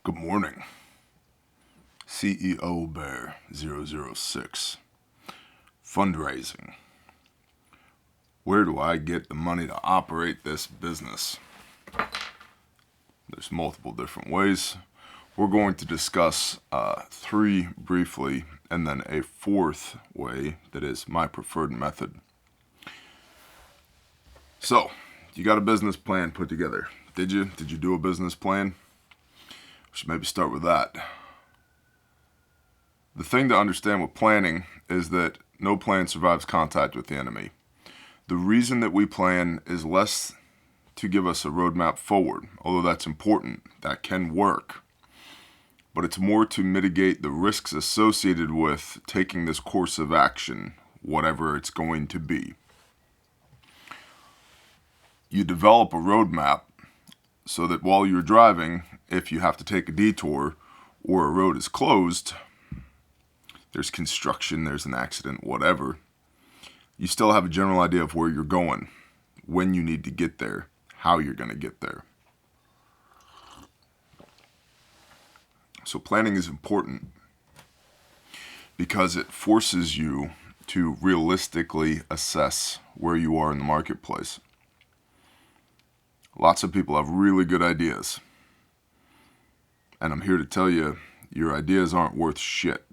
Good morning. CEO Bear 006. Fundraising. Where do I get the money to operate this business? There's multiple different ways. We're going to discuss three briefly, and then a fourth way that is my preferred method. So, you got a business plan put together. Did you? Did you do a business plan? We should maybe start with that. The thing to understand with planning is that no plan survives contact with the enemy. The reason that we plan is less to give us a roadmap forward, although that's important, that can work. But it's more to mitigate the risks associated with taking this course of action, whatever it's going to be. You develop a roadmap so that while you're driving, if you have to take a detour or a road is closed, there's construction, there's an accident, whatever, you still have a general idea of where you're going, when you need to get there, how you're going to get there. So planning is important because it forces you to realistically assess where you are in the marketplace. Lots of people have really good ideas. And I'm here to tell you, your ideas aren't worth shit.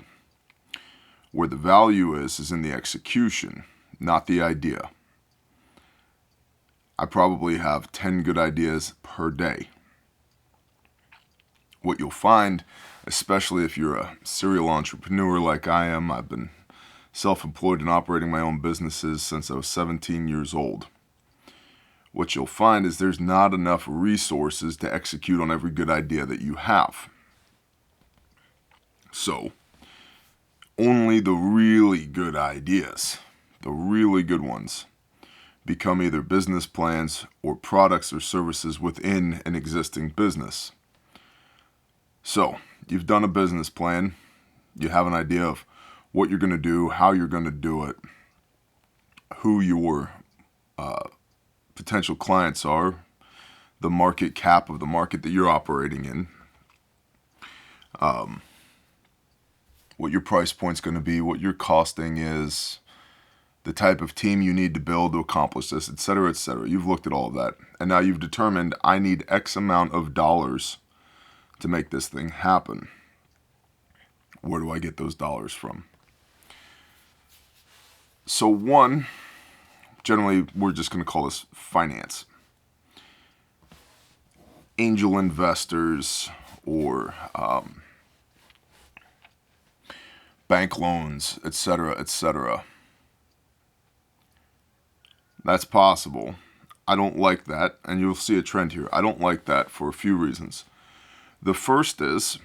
Where the value is in the execution, not the idea. I probably have 10 good ideas per day. What you'll find, especially if you're a serial entrepreneur like I am, I've been self-employed and operating my own businesses since I was 17 years old. What you'll find is there's not enough resources to execute on every good idea that you have. So, only the really good ideas, the really good ones, become either business plans or products or services within an existing business. So, you've done a business plan, you have an idea of what you're going to do, how you're going to do it, who your potential clients are, the market cap of the market that you're operating in, what your price point's going to be, what your costing is, the type of team you need to build to accomplish this, etc., etc. You've looked at all of that, and now you've determined I need X amount of dollars to make this thing happen. Where do I get those dollars from? So one, generally we're just going to call this finance. Angel investors or bank loans, etc., etc. That's possible. I don't like that, and you'll see a trend here. I don't like that for a few reasons. The first is,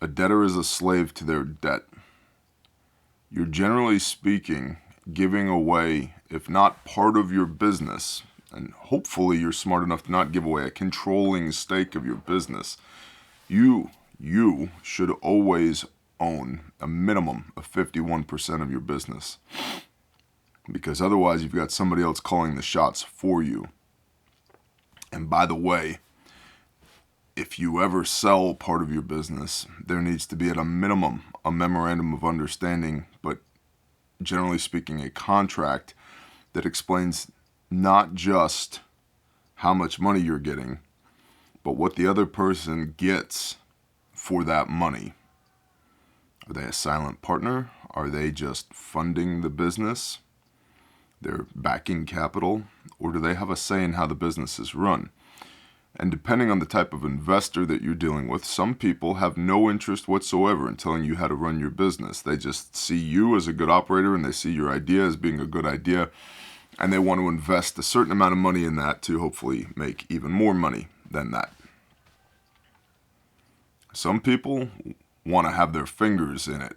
a debtor is a slave to their debt. You're generally speaking giving away, if not part of your business, and hopefully you're smart enough to not give away a controlling stake of your business, you should always own a minimum of 51% of your business. Because otherwise you've got somebody else calling the shots for you. And by the way, if you ever sell part of your business, there needs to be at a minimum a memorandum of understanding, but generally speaking a contract that explains not just how much money you're getting, but what the other person gets for that money. Are they a silent partner? Are they just funding the business? They're backing capital? Or do they have a say in how the business is run? And depending on the type of investor that you're dealing with, some people have no interest whatsoever in telling you how to run your business. They just see you as a good operator and they see your idea as being a good idea, and they want to invest a certain amount of money in that to hopefully make even more money than that. Some people want to have their fingers in it.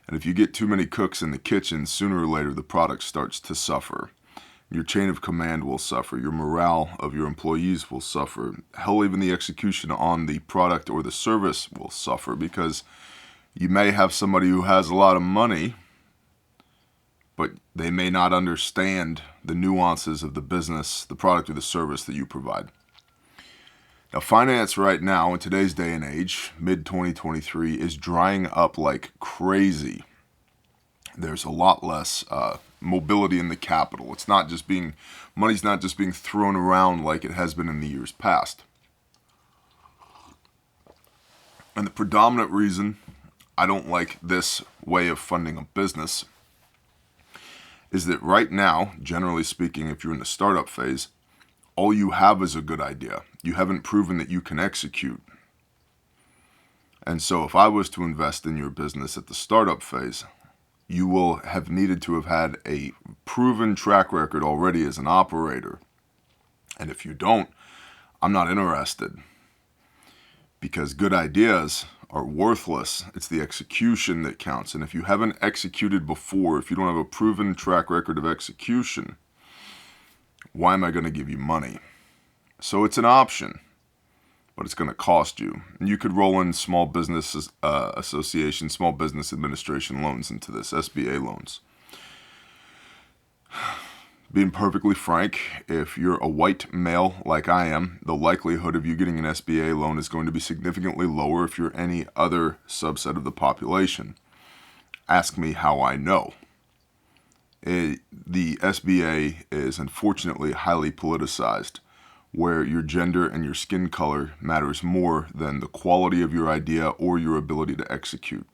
And if you get too many cooks in the kitchen, sooner or later the product starts to suffer. Your chain of command will suffer. Your morale of your employees will suffer. Hell, even the execution on the product or the service will suffer because you may have somebody who has a lot of money, but they may not understand the nuances of the business, the product, or the service that you provide. Now, finance right now in today's day and age, mid-2023, is drying up like crazy. There's a lot less mobility in the capital. Money's not just being thrown around like it has been in the years past. And the predominant reason I don't like this way of funding a business is that right now, generally speaking, if you're in the startup phase, all you have is a good idea. You haven't proven that you can execute. And so if I was to invest in your business at the startup phase, you will have needed to have had a proven track record already as an operator. And if you don't, I'm not interested, because good ideas are worthless. It's the execution that counts. And if you haven't executed before, if you don't have a proven track record of execution, why am I going to give you money? So it's an option, but it's going to cost you. And you could roll in small business association, small business administration loans into this, SBA loans. Being perfectly frank, if you're a white male like I am, the likelihood of you getting an SBA loan is going to be significantly lower if you're any other subset of the population. Ask me how I know. The SBA is unfortunately highly politicized, where your gender and your skin color matters more than the quality of your idea or your ability to execute.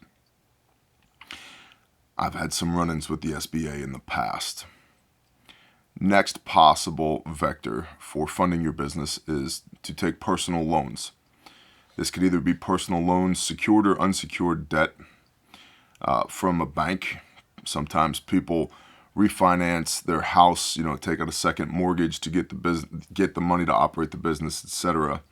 I've had some run-ins with the SBA in the past. Next possible vector for funding your business is to take personal loans. This could either be personal loans, secured or unsecured debt from a bank. Sometimes people refinance their house, take out a second mortgage to get the money to operate the business, etc.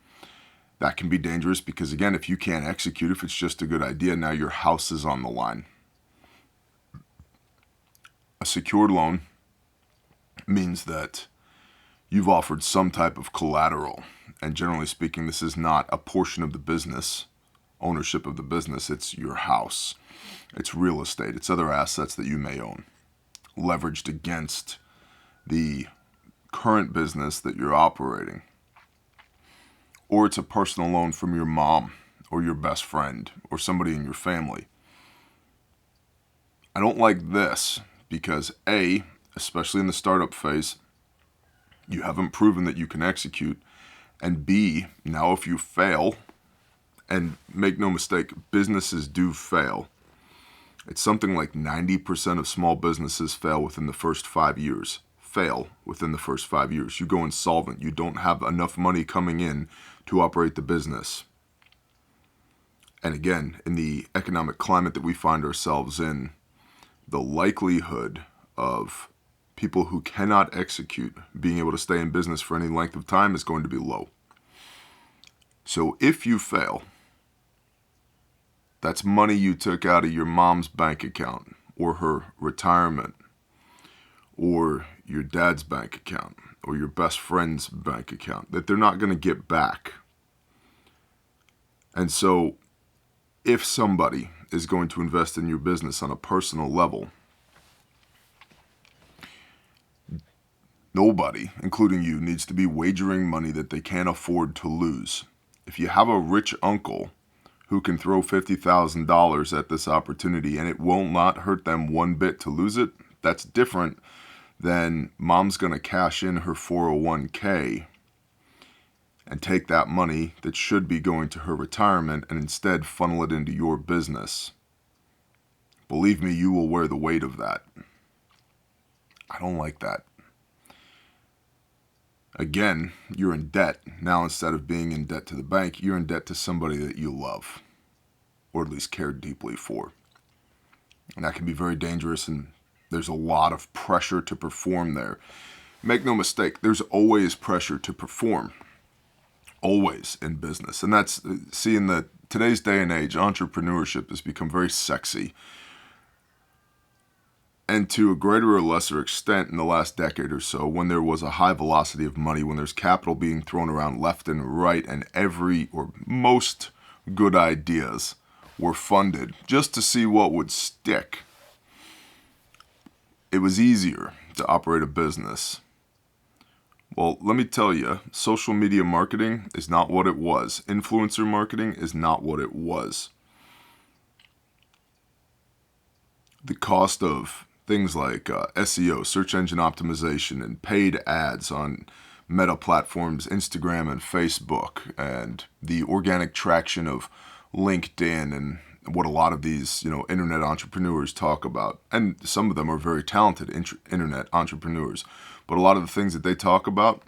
That can be dangerous because, again, if you can't execute, if it's just a good idea, now your house is on the line. A secured loan means that you've offered some type of collateral. And generally speaking, this is not a portion of the business, ownership of the business. It's your house. It's real estate. It's other assets that you may own, leveraged against the current business that you're operating. Or it's a personal loan from your mom or your best friend or somebody in your family. I don't like this because A, especially in the startup phase, you haven't proven that you can execute. And B, now if you fail, and make no mistake, businesses do fail. It's something like 90% of small businesses fail within the first 5 years. Fail within the first 5 years. You go insolvent. You don't have enough money coming in to operate the business. And again, in the economic climate that we find ourselves in, the likelihood of people who cannot execute being able to stay in business for any length of time is going to be low. So if you fail, that's money you took out of your mom's bank account or her retirement or your dad's bank account or your best friend's bank account that they're not going to get back. And so if somebody is going to invest in your business on a personal level, nobody, including you, needs to be wagering money that they can't afford to lose. If you have a rich uncle who can throw $50,000 at this opportunity and it will not hurt them one bit to lose it, that's different than mom's going to cash in her 401k and take that money that should be going to her retirement and instead funnel it into your business. Believe me, you will wear the weight of that. I don't like that. Again, you're in debt. Now, instead of being in debt to the bank, you're in debt to somebody that you love, or at least care deeply for. And that can be very dangerous, and there's a lot of pressure to perform there. Make no mistake, there's always pressure to perform. Always in business. And that's, in today's day and age, entrepreneurship has become very sexy. And to a greater or lesser extent in the last decade or so, when there was a high velocity of money, when there's capital being thrown around left and right, and every or most good ideas were funded just to see what would stick, it was easier to operate a business Well, let me tell you, social media marketing is not what it was. Influencer marketing is not what it was. The cost of things like SEO, search engine optimization, and paid ads on meta platforms, Instagram and Facebook, and the organic traction of LinkedIn and what a lot of these, internet entrepreneurs talk about. And some of them are very talented internet entrepreneurs. But a lot of the things that they talk about,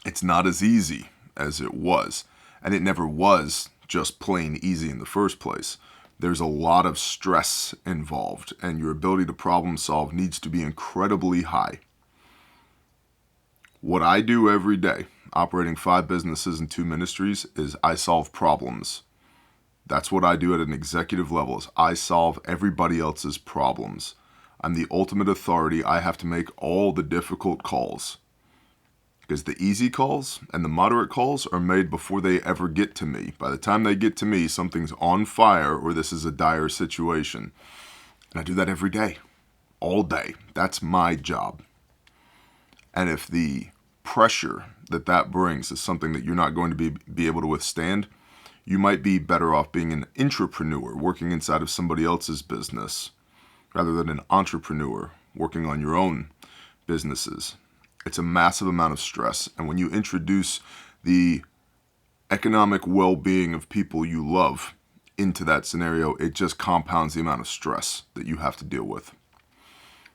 it's not as easy as it was. And it never was just plain easy in the first place. There's a lot of stress involved, and your ability to problem solve needs to be incredibly high. What I do every day, operating 5 businesses and 2 ministries, is I solve problems. That's what I do at an executive level, is I solve everybody else's problems. I'm the ultimate authority. I have to make all the difficult calls. Because the easy calls and the moderate calls are made before they ever get to me. By the time they get to me, something's on fire or this is a dire situation. And I do that every day, all day. That's my job. And if the pressure that brings is something that you're not going to be able to withstand, you might be better off being an intrapreneur, working inside of somebody else's business, rather than an entrepreneur, working on your own businesses. It's a massive amount of stress. And when you introduce the economic well-being of people you love into that scenario, it just compounds the amount of stress that you have to deal with.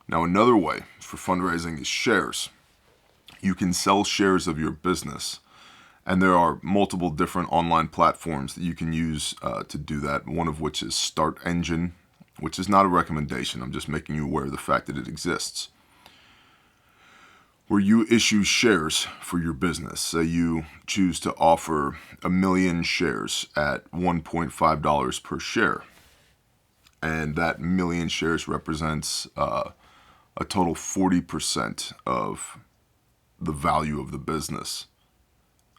Now, another way for fundraising is shares. You can sell shares of your business. And there are multiple different online platforms that you can use to do that, one of which is Start Engine, which is not a recommendation. I'm just making you aware of the fact that it exists, where you issue shares for your business. Say you choose to offer 1 million shares at $1.5 per share. And that 1 million shares represents a total 40% of the value of the business.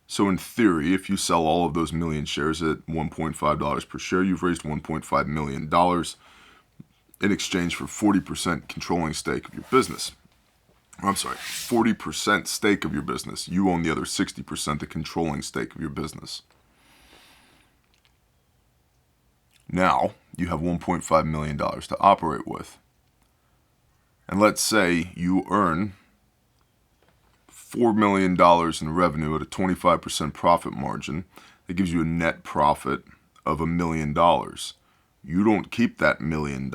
So in theory, if you sell all of those 1 million shares at $1.5 per share, you've raised $1.5 million in exchange for 40% controlling stake of your business. I'm sorry, 40% stake of your business. You own the other 60%, the controlling stake of your business. Now, you have $1.5 million to operate with. And let's say you earn $4 million in revenue at a 25% profit margin. That gives you a net profit of $1 million. You don't keep that $1 million.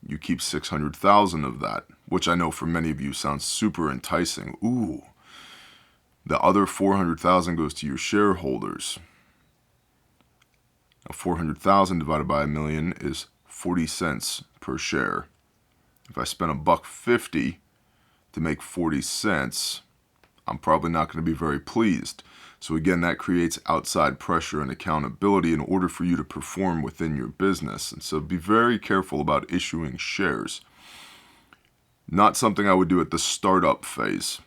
You keep 600,000 of that, which I know for many of you sounds super enticing. Ooh, the other 400,000 goes to your shareholders. Now 400,000 divided by $1 million is 40 cents per share. If I spend $1.50 to make 40 cents, I'm probably not going to be very pleased. So again, that creates outside pressure and accountability in order for you to perform within your business. And so be very careful about issuing shares. Not something I would do at the startup phase.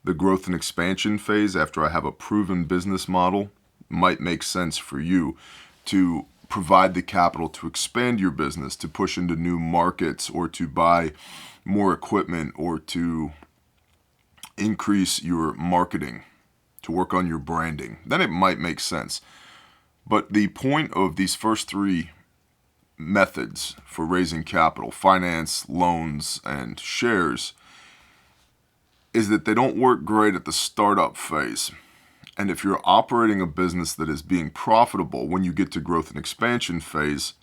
The growth and expansion phase, after I have a proven business model, might make sense for you to provide the capital to expand your business, to push into new markets, or to buy more equipment, or to increase your marketing, to work on your branding. Then it might make sense. But the point of these first 3 methods for raising capital, finance, loans, and shares, is that they don't work great at the startup phase. And if you're operating a business that is being profitable when you get to growth and expansion phase,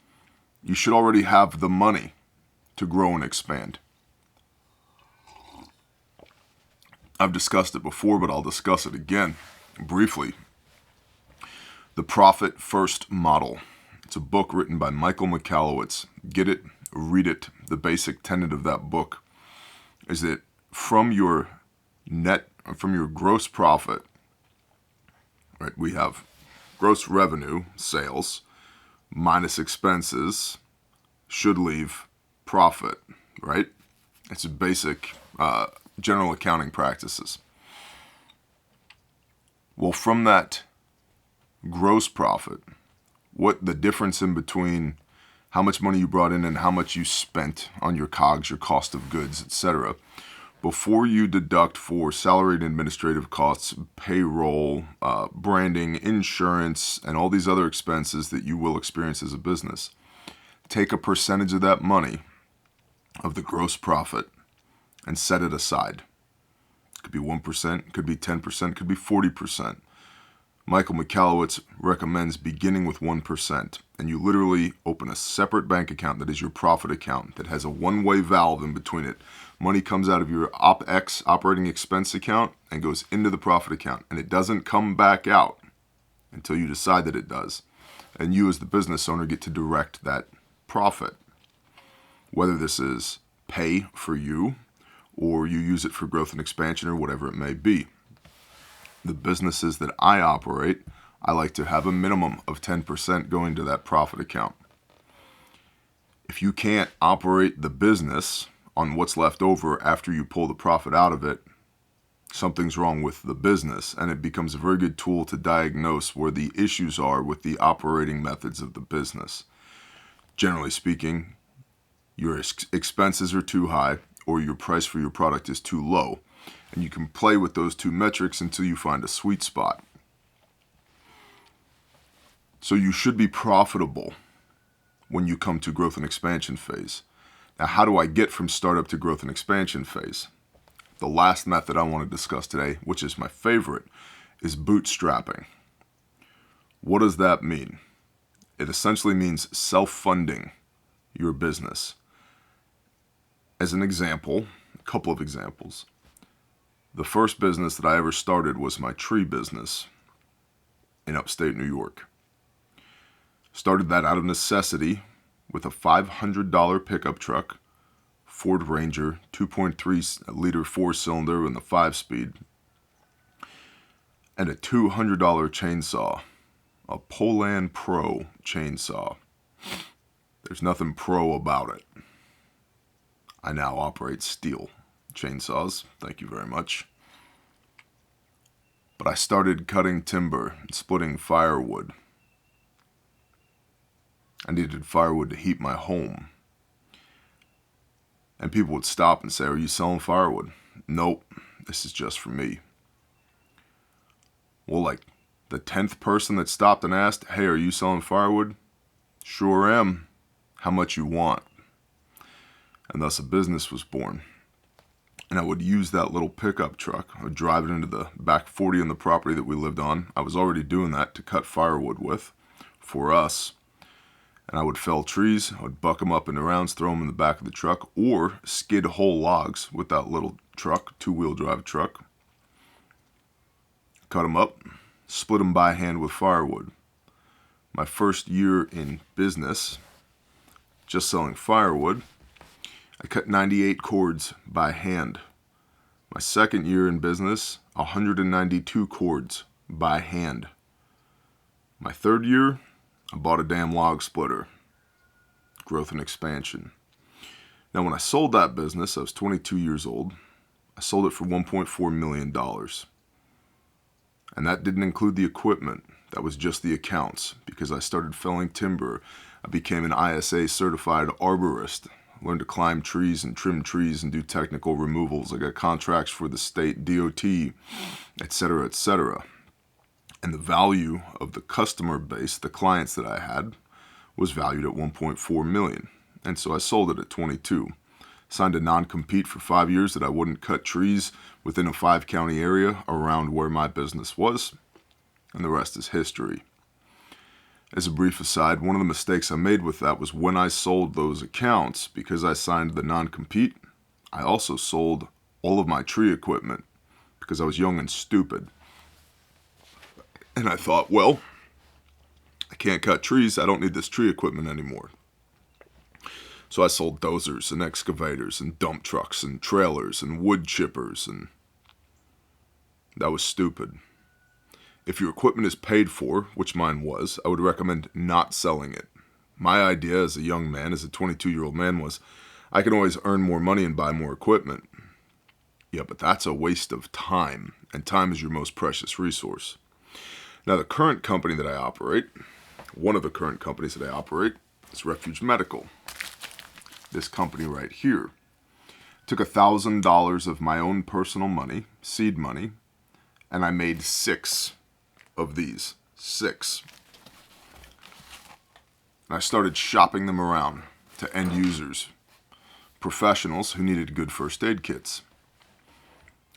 you should already have the money to grow and expand. I've discussed it before, but I'll discuss it again briefly. The Profit First Model. It's a book written by Michael Michalowicz. Get it, read it. The basic tenet of that book is that from your gross profit, right, we have gross revenue, sales, minus expenses, should leave profit, right? It's a basic general accounting practices. Well, from that gross profit, what the difference in between how much money you brought in and how much you spent on your COGS, your cost of goods, etc. before you deduct for salary and administrative costs, payroll, branding, insurance, and all these other expenses that you will experience as a business, take a percentage of that money, of the gross profit, and set it aside. It could be 1%, could be 10%, could be 40%. Michael Michalowicz recommends beginning with 1%, and you literally open a separate bank account that is your profit account that has a one-way valve in between it. Money comes out of your OpEx, operating expense account, and goes into the profit account, and it doesn't come back out until you decide that it does. And you as the business owner get to direct that profit, whether this is pay for you or you use it for growth and expansion or whatever it may be. The businesses that I operate, I like to have a minimum of 10% going to that profit account. If you can't operate the business on what's left over after you pull the profit out of it, something's wrong with the business, and it becomes a very good tool to diagnose where the issues are with the operating methods of the business. Generally speaking, your expenses are too high or your price for your product is too low. And you can play with those two metrics until you find a sweet spot. So you should be profitable when you come to growth and expansion phase. Now, how do I get from startup to growth and expansion phase? The last method I want to discuss today, which is my favorite, is bootstrapping. What does that mean? It essentially means self-funding your business. As an example, a couple of examples. The first business that I ever started was my tree business in upstate New York. Started that out of necessity with a $500 pickup truck, Ford Ranger, 2.3 liter 4-cylinder and the 5-speed, and a $200 chainsaw, a Poland Pro chainsaw. There's nothing pro about it. I now operate steel chainsaws, thank you very much. But I started cutting timber and splitting firewood. I needed firewood to heat my home. And people would stop and say, "Are you selling firewood?" "Nope, this is just for me." Well, like the 10th person that stopped and asked, "Hey, are you selling firewood?" "Sure am. How much you want?" And thus a business was born. And I would use that little pickup truck. I would drive it into the back 40 on the property that we lived on. I was already doing that to cut firewood with for us. And I would fell trees. I would buck them up into rounds, throw them in the back of the truck, or skid whole logs with that little truck, 2-wheel drive truck. Cut them up, split them by hand with firewood. My first year in business, just selling firewood, I cut 98 cords by hand. My second year in business, 192 cords by hand. My third year, I bought a damn log splitter. Growth and expansion. Now, when I sold that business, I was 22 years old. I sold it for $1.4 million. And that didn't include the equipment. That was just the accounts. Because I started felling timber, I became an ISA certified arborist. Learned to climb trees and trim trees and do technical removals. I got contracts for the state DOT, etc., etc. And the value of the customer base, the clients that I had, was valued at $1.4 million. And so I sold it at 22. Signed a non-compete for 5 years that I wouldn't cut trees within a 5-county area around where my business was. And the rest is history. As a brief aside, one of the mistakes I made with that was when I sold those accounts, because I signed the non-compete, I also sold all of my tree equipment because I was young and stupid. And I thought, well, I can't cut trees. I don't need this tree equipment anymore. So I sold dozers and excavators and dump trucks and trailers and wood chippers, and that was stupid. If your equipment is paid for, which mine was, I would recommend not selling it. My idea as a young man, as a 22-year-old man, was I can always earn more money and buy more equipment. Yeah, but that's a waste of time, and time is your most precious resource. Now, the current company that I operate, one of the current companies that I operate, is Refuge Medical. This company right here. Took $1,000 of my own personal money, seed money, and I made 6 of these. 6. And I started shopping them around to end users, professionals who needed good first aid kits.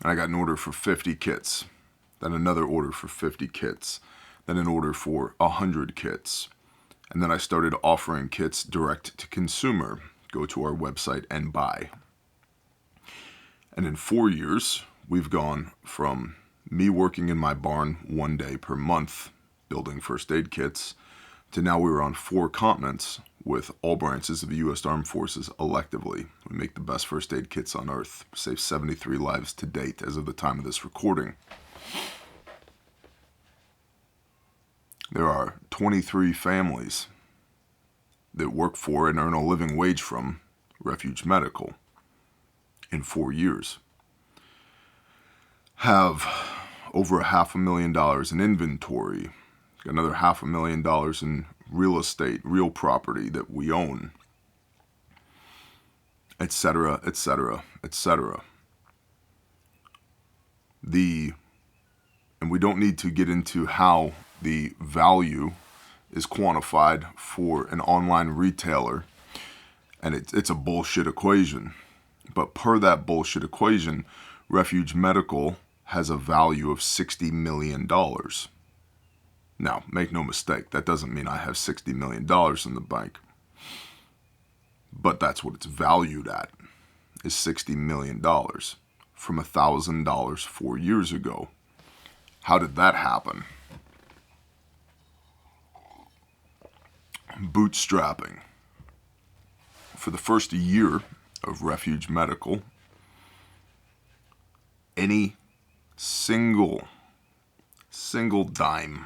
And I got an order for 50 kits, then another order for 50 kits, then an order for 100 kits. And then I started offering kits direct to consumer. Go to our website and buy. And in 4 years, we've gone from me working in my barn 1 day per month building first aid kits to now we're on 4 continents with all branches of the U.S. Armed Forces electively. We make the best first aid kits on earth. Saved 73 lives to date as of the time of this recording. There are 23 families that work for and earn a living wage from Refuge Medical in 4 years. Have over $500,000 in inventory, another $500,000 in real estate, real property that we own, etc., etc., etc. And we don't need to get into how the value is quantified for an online retailer, and it's a bullshit equation. But per that bullshit equation, Refuge Medical has a value of $60 million. Now, make no mistake, that doesn't mean I have $60 million in the bank. But that's what it's valued at, is $60 million from $1,000 4 years ago. How did that happen? Bootstrapping. For the first year of Refuge Medical, any single dime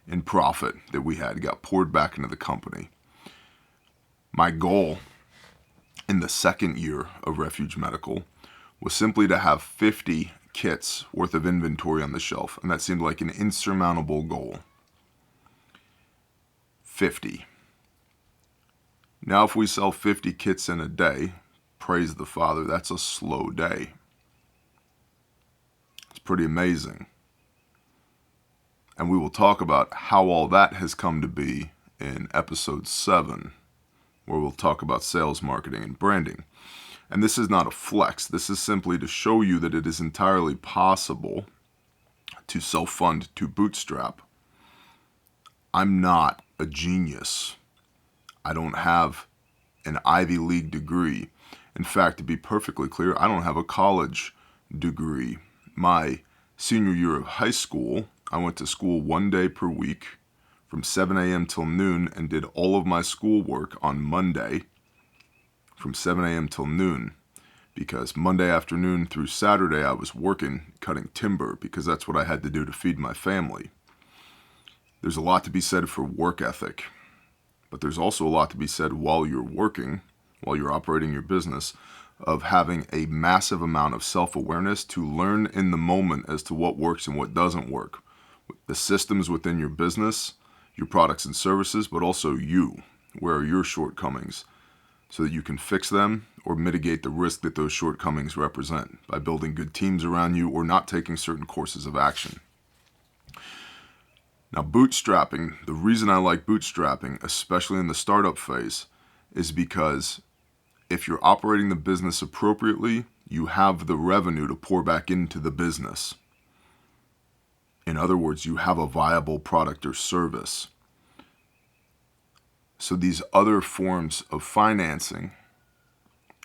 in profit that we had got poured back into the company. My goal in the second year of Refuge Medical was simply to have 50 kits worth of inventory on the shelf, and that seemed like an insurmountable goal. 50. Now if we sell 50 kits in a day, praise the Father, that's a slow day. It's pretty amazing. And we will talk about how all that has come to be in episode 7, where we'll talk about sales, marketing, and branding. And this is not a flex. This is simply to show you that it is entirely possible to self-fund, to bootstrap. I'm not a genius. I don't have an Ivy League degree. In fact, to be perfectly clear, I don't have a college degree. My senior year of high school, I went to school 1 day per week from 7 a.m. till noon and did all of my schoolwork on Monday from 7 a.m. till noon, because Monday afternoon through Saturday I was working, cutting timber, because that's what I had to do to feed my family. There's a lot to be said for work ethic, but there's also a lot to be said while you're working, while you're operating your business, of having a massive amount of self-awareness to learn in the moment as to what works and what doesn't work. The systems within your business, your products and services, but also you. Where are your shortcomings? So that you can fix them or mitigate the risk that those shortcomings represent by building good teams around you or not taking certain courses of action. Now, bootstrapping, the reason I like bootstrapping, especially in the startup phase, is because if you're operating the business appropriately, you have the revenue to pour back into the business. In other words, you have a viable product or service. So these other forms of financing,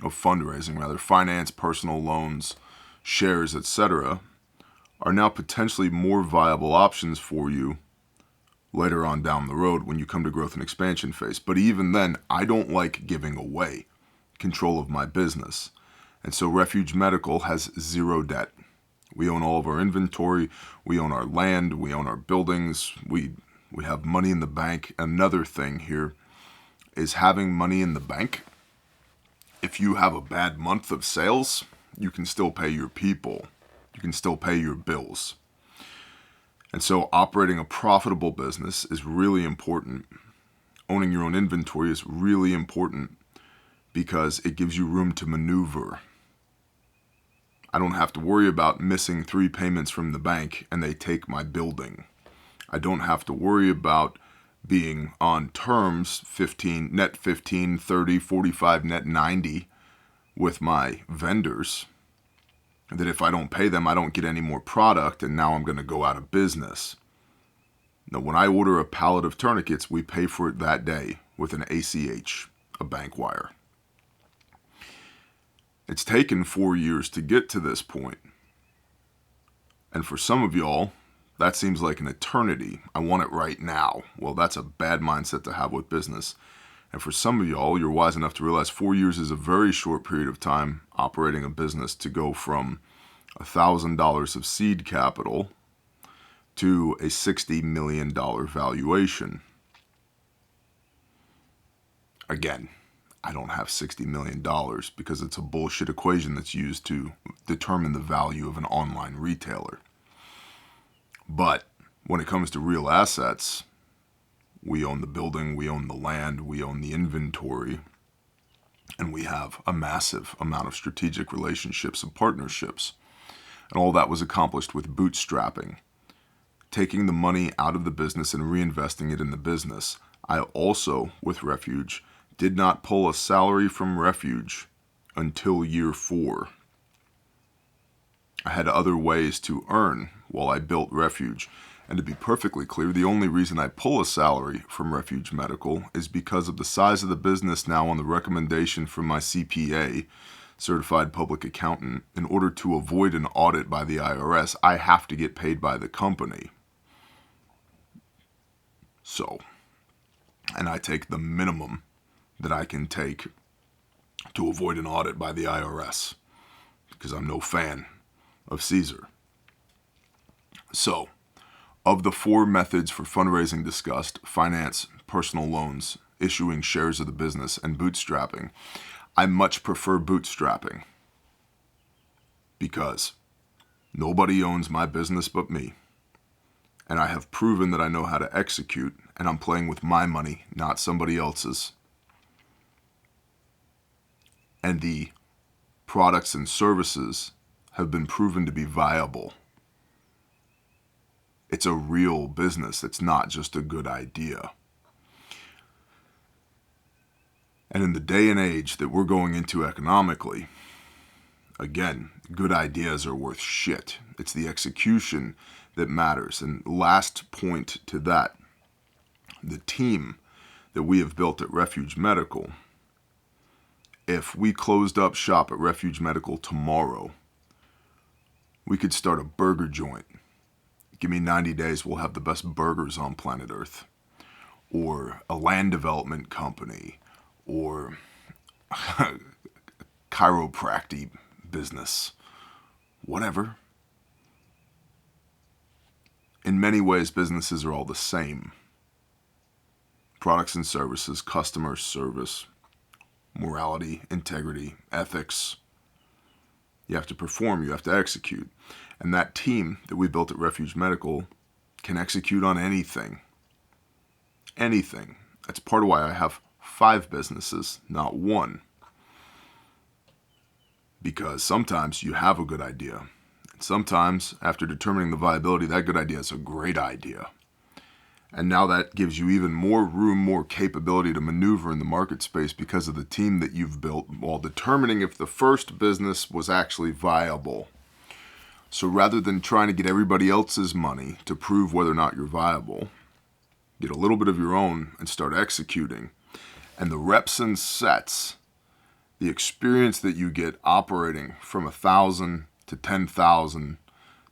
of fundraising rather, finance, personal loans, shares, etc., are now potentially more viable options for you later on down the road when you come to growth and expansion phase. But even then, I don't like giving away control of my business. And so Refuge Medical has 0 debt. We own all of our inventory, we own our land, we own our buildings, we have money in the bank. Another thing here is having money in the bank. If you have a bad month of sales, you can still pay your people. You can still pay your bills. And so operating a profitable business is really important. Owning your own inventory is really important because it gives you room to maneuver. I don't have to worry about missing 3 payments from the bank and they take my building. I don't have to worry about being on terms 15, net 15, 30, 45, net 90 with my vendors. That if I don't pay them, I don't get any more product and now I'm going to go out of business. Now, when I order a pallet of tourniquets, we pay for it that day with an ACH, a bank wire. It's taken 4 years to get to this point. And for some of y'all, that seems like an eternity. I want it right now. Well, that's a bad mindset to have with business. And for some of y'all, you're wise enough to realize 4 years is a very short period of time operating a business to go from $1,000 of seed capital to a $60 million valuation. Again, I don't have $60 million because it's a bullshit equation that's used to determine the value of an online retailer. But when it comes to real assets, we own the building, we own the land, we own the inventory, and we have a massive amount of strategic relationships and partnerships. And all that was accomplished with bootstrapping, taking the money out of the business and reinvesting it in the business. I also, with Refuge, did not pull a salary from Refuge until year 4. I had other ways to earn while I built Refuge. And to be perfectly clear, the only reason I pull a salary from Refuge Medical is because of the size of the business now on the recommendation from my CPA, Certified Public Accountant. In order to avoid an audit by the IRS, I have to get paid by the company. So, and I take the minimum that I can take to avoid an audit by the IRS because I'm no fan of Caesar. So, of the 4 methods for fundraising discussed, finance, personal loans, issuing shares of the business, and bootstrapping, I much prefer bootstrapping because nobody owns my business but me. And I have proven that I know how to execute, and I'm playing with my money, not somebody else's. And the products and services have been proven to be viable. It's a real business. It's not just a good idea. And in the day and age that we're going into economically, again, good ideas are worth shit. It's the execution that matters. And last point to that, the team that we have built at Refuge Medical, if we closed up shop at Refuge Medical tomorrow, we could start a burger joint. Give me 90 days, we'll have the best burgers on planet Earth. Or a land development company, or chiropractic business, whatever. In many ways, businesses are all the same. Products and services, customer service, morality, integrity, ethics. You have to perform, you have to execute. And that team that we built at Refuge Medical can execute on anything. Anything. That's part of why I have 5 businesses, not 1. Because sometimes you have a good idea. And sometimes, after determining the viability, that good idea is a great idea. And now that gives you even more room, more capability to maneuver in the market space because of the team that you've built while determining if the first business was actually viable. So rather than trying to get everybody else's money to prove whether or not you're viable, get a little bit of your own and start executing. And the reps and sets, the experience that you get operating from 1,000 to 10,000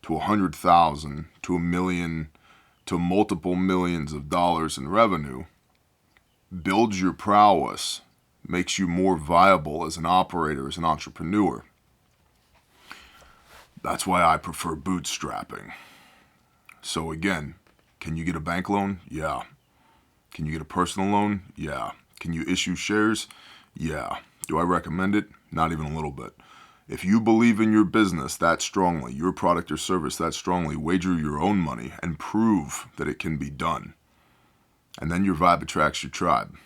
to 100,000 to $1 million to multiple millions of dollars in revenue, builds your prowess, makes you more viable as an operator, as an entrepreneur. That's why I prefer bootstrapping. So again, can you get a bank loan? Yeah. Can you get a personal loan? Yeah. Can you issue shares? Yeah. Do I recommend it? Not even a little bit. If you believe in your business that strongly, your product or service that strongly, wager your own money and prove that it can be done. And then your vibe attracts your tribe.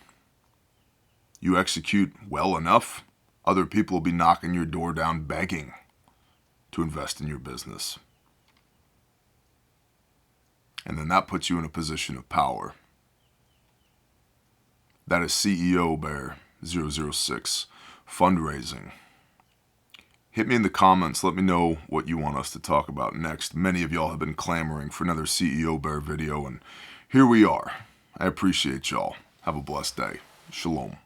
You execute well enough, other people will be knocking your door down begging to invest in your business. And then that puts you in a position of power. That is CEO Bear 006, Fundraising. Hit me in the comments. Let me know what you want us to talk about next. Many of y'all have been clamoring for another CEO Bear video, and here we are. I appreciate y'all. Have a blessed day. Shalom.